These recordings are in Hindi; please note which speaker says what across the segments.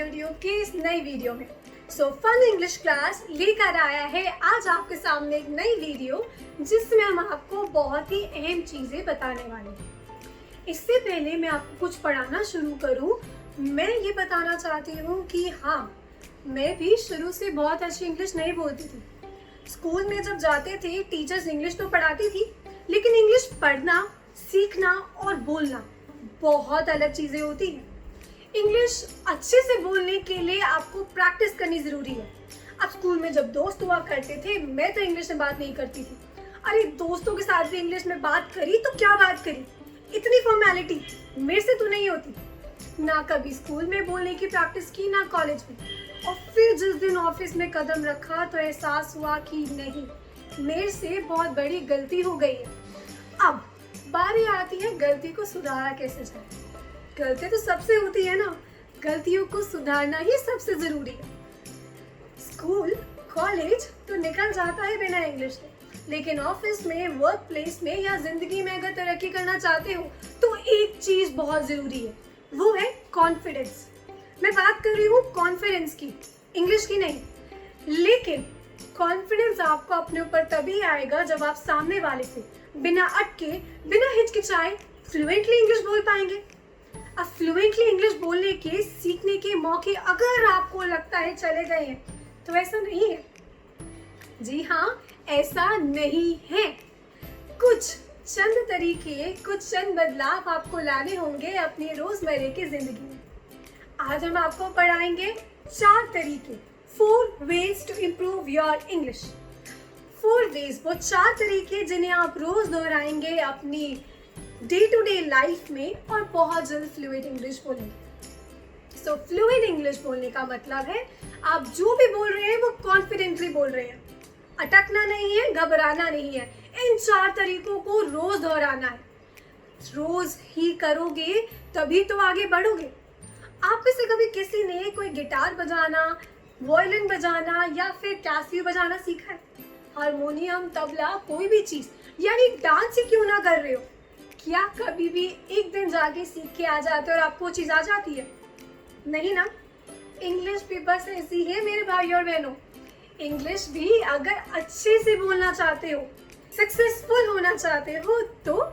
Speaker 1: स्टूडियो की इस नई वीडियो में। फन इंग्लिश क्लास लेकर आया है आज आपके सामने एक नई वीडियो जिसमें हम आपको बहुत ही अहम चीजें बताने वाले हैं। इससे पहले मैं आपको कुछ पढ़ाना शुरू करूं, मैं ये बताना चाहती हूँ कि हाँ, मैं भी शुरू से बहुत अच्छी इंग्लिश नहीं बोलती थी। स्कूल में जब जाते थे टीचर्स इंग्लिश तो पढ़ाती थी, लेकिन इंग्लिश पढ़ना, सीखना और बोलना बहुत अलग चीजें होती हैं। इंग्लिश अच्छे से बोलने के लिए आपको प्रैक्टिस करनी जरूरी है। अब स्कूल में जब दोस्त हुआ करते थे, मैं तो इंग्लिश में बात नहीं करती थी। अरे दोस्तों के साथ भी इंग्लिश में बात करी तो क्या बात करी, इतनी फॉर्मेलिटी मेरे से तो नहीं होती। ना कभी स्कूल में बोलने की प्रैक्टिस की, ना कॉलेज में। और फिर जिस दिन ऑफिस में कदम रखा तो एहसास हुआ कि नहीं, मेरे से बहुत बड़ी गलती हो गई है। अब बारी आती है गलती को सुधारा कैसे जाए। गलती तो सबसे होती है ना, गलतियों को सुधारना ही सबसे जरूरी है। स्कूल कॉलेज तो निकल जाता है बिना इंग्लिश के, लेकिन ऑफिस में, वर्क प्लेस में या जिंदगी में अगर तरक्की करना चाहते हो तो एक चीज बहुत जरूरी है, वो है कॉन्फिडेंस। मैं बात कर रही हूँ कॉन्फिडेंस की, इंग्लिश की नहीं। लेकिन कॉन्फिडेंस आपको अपने ऊपर तभी आएगा जब आप सामने वाले से बिना अटके, बिना हिचकिचाए फ्लुएंटली इंग्लिश बोल पाएंगे। अब फ्लुएंटली इंग्लिश बोलने के, सीखने के मौके अगर आपको लगता है चले गए हैं, तो ऐसा नहीं है। जी हाँ, ऐसा नहीं है। कुछ चंद तरीके, कुछ चंद बदलाव आपको लाने होंगे अपनी रोजमर्रे की जिंदगी में। आज हम आपको पढ़ाएंगे 4 तरीके, 4 ways to improve your English। 4 ways, वो 4 तरीके जिन्हें आप रोज दोहराएंगे अपनी डे टू डे लाइफ में और बहुत जल्द फ्लुएंट इंग्लिश बोलेंगे। फ्लुएंट इंग्लिश बोलने का मतलब है आप जो भी बोल रहे हैं वो कॉन्फिडेंटली बोल रहे हैं, अटकना नहीं है, घबराना नहीं है। इन 4 तरीकों को रोज दोहराना है। रोज ही करोगे तभी तो आगे बढ़ोगे। आप में से कभी किसी ने कोई गिटार बजाना, वायलिन बजाना या फिर कैसियो बजाना सीखा है? हारमोनियम, तबला, कोई भी चीज, यानी डांस ही क्यों ना कर रहे हो, क्या कभी भी एक दिन जाके सीख के आ जाते हो और आपको चीज आ जाती है? नहीं ना। इंग्लिश भी बस ऐसी है मेरे भाई और बहनों। इंग्लिश भी अगर अच्छे से बोलना चाहते हो, सक्सेसफुल होना चाहते हो, तो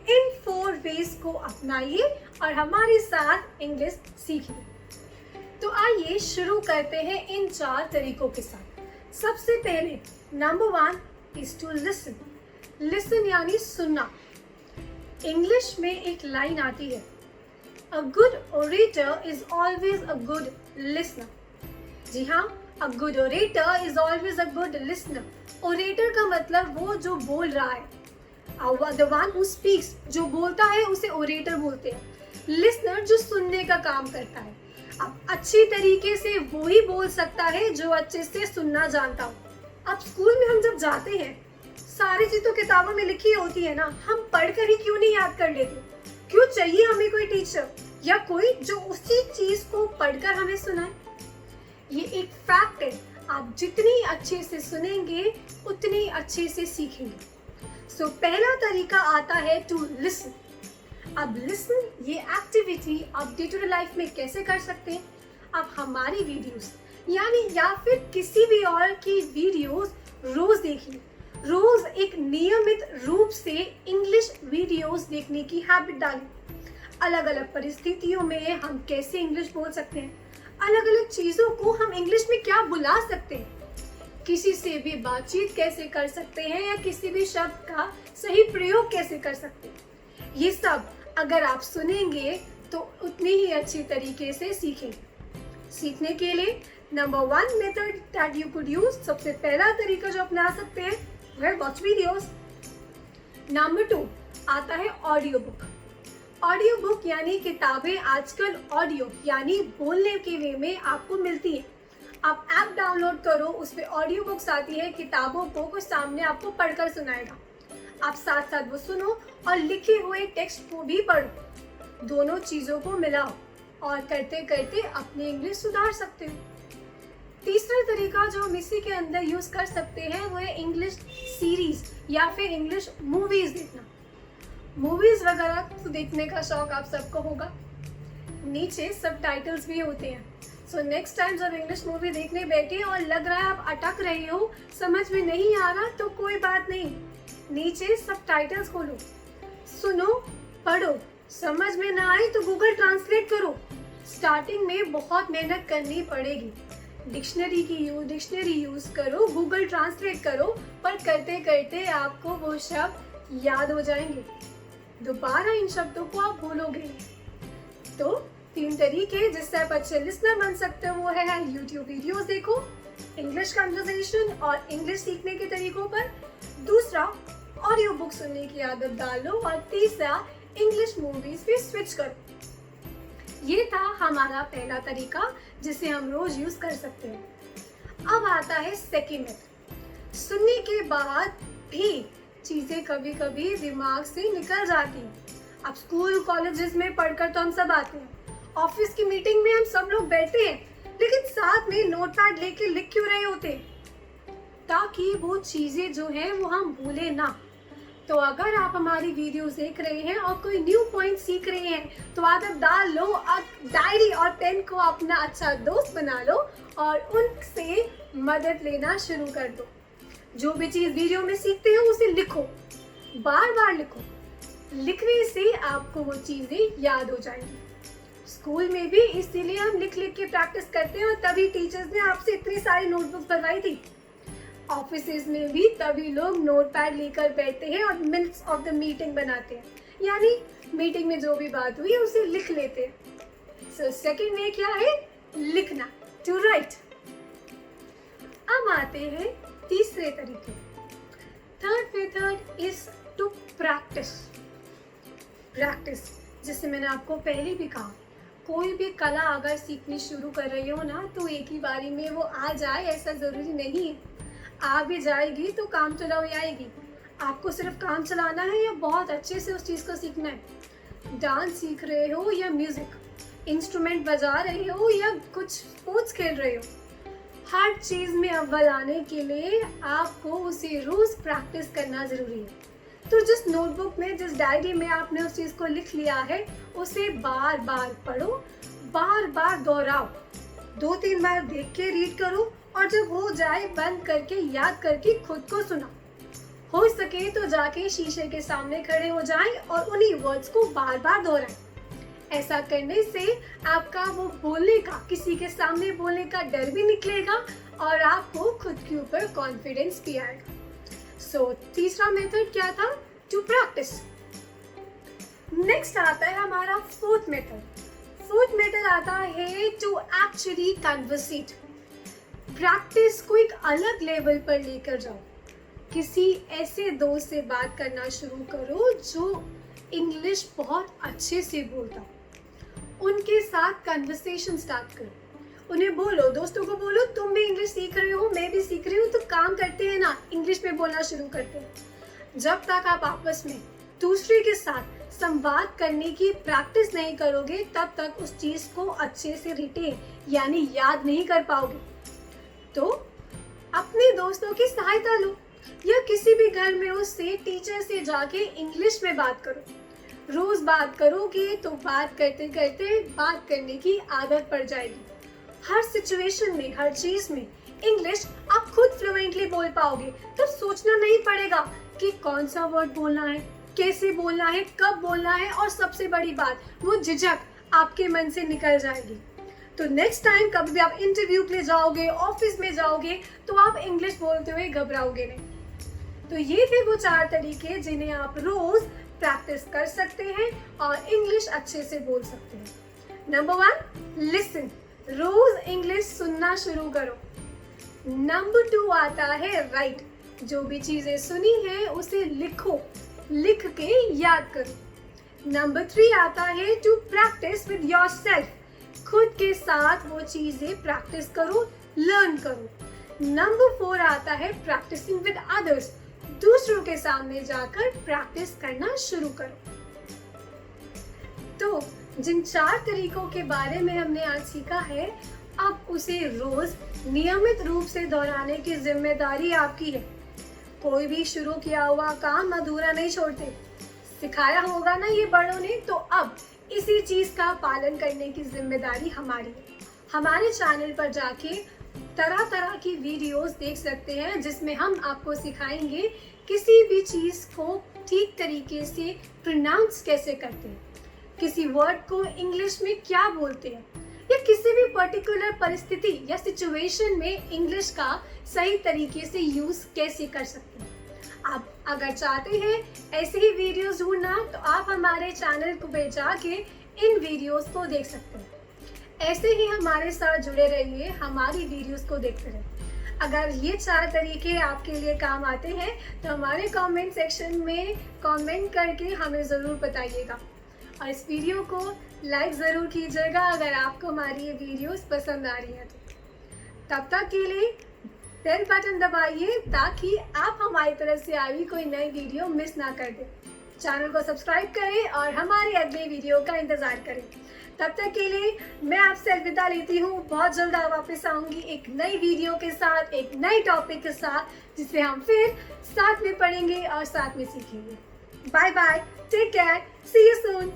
Speaker 1: इन 4 वेज को अपनाइए और हमारे साथ इंग्लिश सीखिए। तो आइए शुरू करते हैं इन 4 तरीकों के साथ। सबसे पहले number 1 is to listen. Listen यानी सुनना। इंग्लिश में एक लाइन आती है, a good orator is always a good listener. जी हाँ, a good orator is always a good listener. Orator का मतलब वो जो बोल रहा है, द वन हु स्पीक्स, जो बोलता है उसे ओरेटर बोलते हैं। लिसनर जो सुनने का काम करता है। अब अच्छी तरीके से वो ही बोल सकता है जो अच्छे से सुनना जानता हो। अब स्कूल में हम जब जाते हैं, सारी चीज तो किताबों में लिखी होती है ना, हम पढ़कर ही क्यों नहीं याद कर लेते? क्यों चाहिए हमें कोई टीचर या कोई जो उसी चीज को पढ़कर हमें सुनाए? ये एक फैक्ट है, आप जितनी अच्छे से सुनेंगे उतनी अच्छे से सीखेंगे। पहला तरीका आता है टू लिसन। अब लिसन ये एक्टिविटी आप डे टू डे लाइफ में कैसे कर सकते हैं? आप हमारी वीडियोस या फिर किसी भी और की वीडियोस रोज देखिए। रोज एक नियमित रूप से इंग्लिश वीडियोस देखने की हैबिट डालें। अलग अलग परिस्थितियों में हम कैसे इंग्लिश बोल सकते हैं, अलग अलग चीजों को हम इंग्लिश में क्या बुला सकते हैं, किसी से भी बातचीत कैसे कर सकते हैं या किसी भी शब्द का सही प्रयोग कैसे कर सकते हैं, ये सब अगर आप सुनेंगे तो उतनी ही अच्छी तरीके से सीखेंगे। सीखने के लिए number 1 method that you could use, सबसे पहला तरीका जो अपना सकते हैं वो है वॉच वीडियोस। नंबर 2 आता है ऑडियो बुक। ऑडियो बुक यानी किताबें आजकल ऑडियो यानी बोलने के वे में आपको मिलती है। आप ऐप डाउनलोड करो, उस पर ऑडियो बुक्स आती है, किताबों को कोई सामने आपको पढ़कर सुनाएगा। आप साथ साथ वो सुनो और लिखे हुए टेक्स्ट को भी पढ़ो। दोनों चीजों को मिलाओ और करते करते अपनी इंग्लिश सुधार सकते हो। तीसरा तरीका जो हम इसी के अंदर यूज कर सकते हैं वो है इंग्लिश सीरीज या फिर इंग्लिश मूवीज देखना। मूवीज वगैरह तो देखने का शौक आप सबको होगा। नीचे सबटाइटल्स भी होते हैं। सो नेक्स्ट टाइम जब इंग्लिश मूवी देखने बैठे और लग रहा है आप अटक रहे हो, समझ में नहीं आ रहा, तो कोई बात नहीं, नीचे सबटाइटल्स खोलो, सुनो, पढ़ो, समझ में ना आए तो गूगल ट्रांसलेट करो। स्टार्टिंग में बहुत मेहनत करनी पड़ेगी, डिक्शनरी यूज करो, गूगल ट्रांसलेट करो, पर करते करते आपको वो शब्द याद हो जाएंगे, दोबारा इन शब्दों को आप भूलोगे। तो 3 तरीके जिससे आप अच्छे लिसनर बन सकते हो वो है यूट्यूब वीडियोस देखो, इंग्लिश कन्वर्सेशन और इंग्लिश सीखने के तरीकों पर, दूसरा ऑडियो बुक सुनने की आदत डालो, और तीसरा इंग्लिश मूवीज पे स्विच करो। ये था हमारा पहला तरीका जिसे हम रोज यूज कर सकते हैं। अब आता है सेकंड मेथड। सुनने के बाद भी चीजें कभी कभी दिमाग से निकल जाती हैं। अब स्कूल कॉलेजेस में पढ़कर तो हम सब आते हैं, ऑफिस की मीटिंग में हम सब लोग बैठे हैं, लेकिन साथ में नोटपैड लेके लिख क्यों रहे होते हैं? ताकि वो चीजें जो है वो हम भूले ना। तो अगर आप हमारी वीडियोस देख रहे हैं और कोई न्यू पॉइंट सीख रहे हैं तो आदत डाल लो, डायरी और पेन को अपना अच्छा दोस्त बना लो और उनसे मदद लेना शुरू कर दो। जो भी चीज वीडियो में सीखते हो उसे लिखो, बार बार लिखो, लिखने से आपको वो चीजें याद हो जाएंगी। स्कूल में भी इसीलिए हम लिख लिख के प्रैक्टिस करते हैं और तभी टीचर्स ने आपसे इतनी सारी नोटबुक्स बनवाई थी। ऑफिसेज में भी तभी लोग नोटपैड लेकर बैठते हैं और मिनट्स ऑफ द मीटिंग बनाते हैं, यानी मीटिंग में जो भी बात हुई उसे लिख लेते हैं। सो सेकंड वे क्या है? लिखना, टू राइट। अब आते हैं तीसरे तरीके। Third method is to practice. Practice, जैसे मैंने आपको पहले भी कहा, कोई भी कला अगर सीखनी शुरू कर रही हो ना तो एक ही बारी में वो आ जाए ऐसा जरूरी नहीं है। आ भी जाएगी तो काम चलाओ आएगी। आपको सिर्फ काम चलाना है या बहुत अच्छे से उस चीज़ को सीखना है। डांस सीख रहे हो या म्यूजिक, इंस्ट्रूमेंट बजा रहे हो या कुछ स्पोर्ट्स खेल रहे हो, हर चीज़ में अव्वल आने के लिए आपको उसे रोज प्रैक्टिस करना जरूरी है। तो जिस नोटबुक में, जिस डायरी में आपने उस चीज़ को लिख लिया है उसे बार बार पढ़ो, बार बार दोहराओ, 2-3 बार देख के रीड करो और जब हो जाए बंद करके याद करके खुद को सुनाओ। हो सके तो जाके शीशे के सामने खड़े हो जाएं और उन्हीं वर्ड्स को बार बार दोहराएं। ऐसा करने से आपका वो बोलने का, किसी के सामने बोलने का डर भी निकलेगा और आपको खुद के ऊपर कॉन्फिडेंस भी आएगा। सो तीसरा मेथड क्या था? To practice. नेक्स्ट आता है हमारा फोर्थ मेथड। फोर्थ मेथड आता है टू एक्चुअली कन्वर्सेट। प्रैक्टिस को एक अलग लेवल पर लेकर जाओ। किसी ऐसे दोस्त से बात करना शुरू करो जो इंग्लिश बहुत अच्छे से बोलता हो। उनके साथ कन्वर्सेशन स्टार्ट करो। उन्हें बोलो, दोस्तों को बोलो, तुम भी इंग्लिश सीख रहे हो, मैं भी सीख रही हूँ, तो काम करते हैं ना, इंग्लिश में बोलना शुरू करते हैं। जब तक आप आपस में दूसरे के साथ संवाद करने की प्रैक्टिस नहीं करोगे तब तक उस चीज को अच्छे से रिटेन यानी याद नहीं कर पाओगे। तो अपने दोस्तों की सहायता लो या किसी भी घर में उससे, टीचर से जाके इंग्लिश में बात करो। रोज बात करोगे तो बात करते करते बात करने की आदत पड़ जाएगी। हर सिचुएशन में, हर चीज में इंग्लिश आप खुद फ्लुएंटली बोल पाओगे। तो सोचना नहीं पड़ेगा कि कौन सा वर्ड बोलना है, कैसे बोलना है, कब बोलना है, और सबसे बड़ी बात, वो झिझक आपके मन से निकल जाएगी। तो नेक्स्ट टाइम कभी भी आप इंटरव्यू के लिए जाओगे, ऑफिस में जाओगे, तो आप इंग्लिश बोलते हुए घबराओगे नहीं। तो ये थे वो 4 तरीके जिन्हें आप रोज प्रैक्टिस कर सकते हैं और इंग्लिश अच्छे से बोल सकते हैं। Number 1, listen. रोज इंग्लिश सुनना शुरू करो। नंबर 2 आता है राइट। जो भी चीजें सुनी है उसे लिखो, लिख के याद करो। नंबर 3 आता है टू प्रैक्टिस विद योरसेल्फ। खुद के साथ वो चीजें प्रैक्टिस करो, लर्न करो। नंबर 4 आता है प्रैक्टिसिंग विद अदर्स। दूसरों के सामने जाकर प्रैक्टिस करना शुरू करो। तो जिन 4 तरीकों के बारे में हमने आज सीखा है, अब उसे रोज नियमित रूप से दोहराने की जिम्मेदारी आपकी है। कोई भी शुरू किया हुआ काम अधूरा नहीं छोड़ते। सिखाया होगा ना ये बड़ों ने, तो अब इसी चीज का पालन करने की जिम्मेदारी हमारी है। हमारे चैनल पर जाके तरह तरह की वीडियोस देख सकते हैं, जिसमें हम आपको सिखाएंगे किसी भी चीज़ को ठीक तरीके से प्रोनाउंस कैसे करते हैं, किसी वर्ड को इंग्लिश में क्या बोलते हैं, या किसी भी पर्टिकुलर परिस्थिति या सिचुएशन में इंग्लिश का सही तरीके से यूज़ कैसे कर सकते हैं। आप अगर चाहते हैं ऐसे ही वीडियोस ढूंढना, तो आप हमारे चैनल को पे जाके इन वीडियोस को देख सकते हैं। ऐसे ही हमारे साथ जुड़े रहिए, हमारी वीडियोस को देखते रहिए। अगर ये 4 तरीके आपके लिए काम आते हैं तो हमारे कमेंट सेक्शन में कमेंट करके हमें ज़रूर बताइएगा, और इस वीडियो को लाइक ज़रूर कीजिएगा अगर आपको हमारी ये वीडियोस पसंद आ रही है तो। तब तक के लिए बेल बटन दबाइए ताकि आप हमारी तरफ से आई हुई कोई नई वीडियो मिस ना कर दें। चैनल को सब्सक्राइब करें और हमारे अगले वीडियो का इंतज़ार करें। तब तक के लिए मैं आपसे अलविदा लेती हूँ। बहुत जल्द वापस आऊँगी एक नई वीडियो के साथ, एक नई टॉपिक के साथ, जिसे हम फिर साथ में पढ़ेंगे और साथ में सीखेंगे। Bye bye, take care, see you soon.